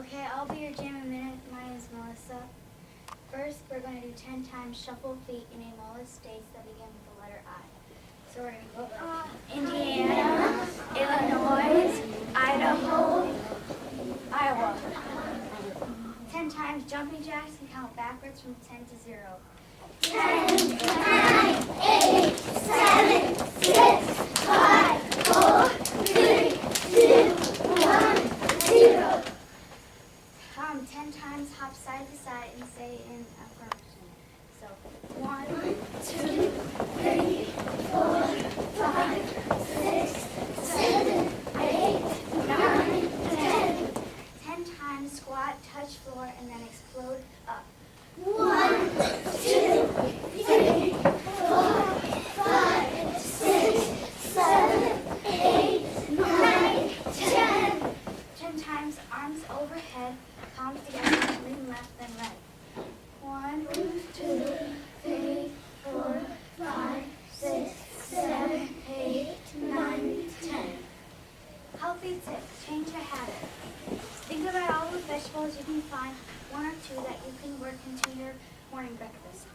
Okay, I'll be your jam in a minute. My name is Melissa. First, we're going to do 10 times shuffle feet in a list of states that begin with the letter I. So we're going to go Indiana, Illinois, Idaho, Iowa. 10 times jumping jacks and count backwards from 10 to 0. 10, 9, 8, 7, 6, 5, 4, 3, 2, 1, 0. 10 times hop side to side and say in affirmation. So 1, 2, 3, 4, 5, 6, 7, 8, 9, 10. 10 times squat, touch floor, and then explode up. 1, 2, 3, 4, 5, 6, 7, 8, 9, 10. 10 times arms overhead, palms together, lean left, then right. 1, 2, 3, 4, 5, 6, 7, 8, 9, 10. Healthy tip, change your habit. Think about all the vegetables you can find, one or two that you can work into your morning breakfast.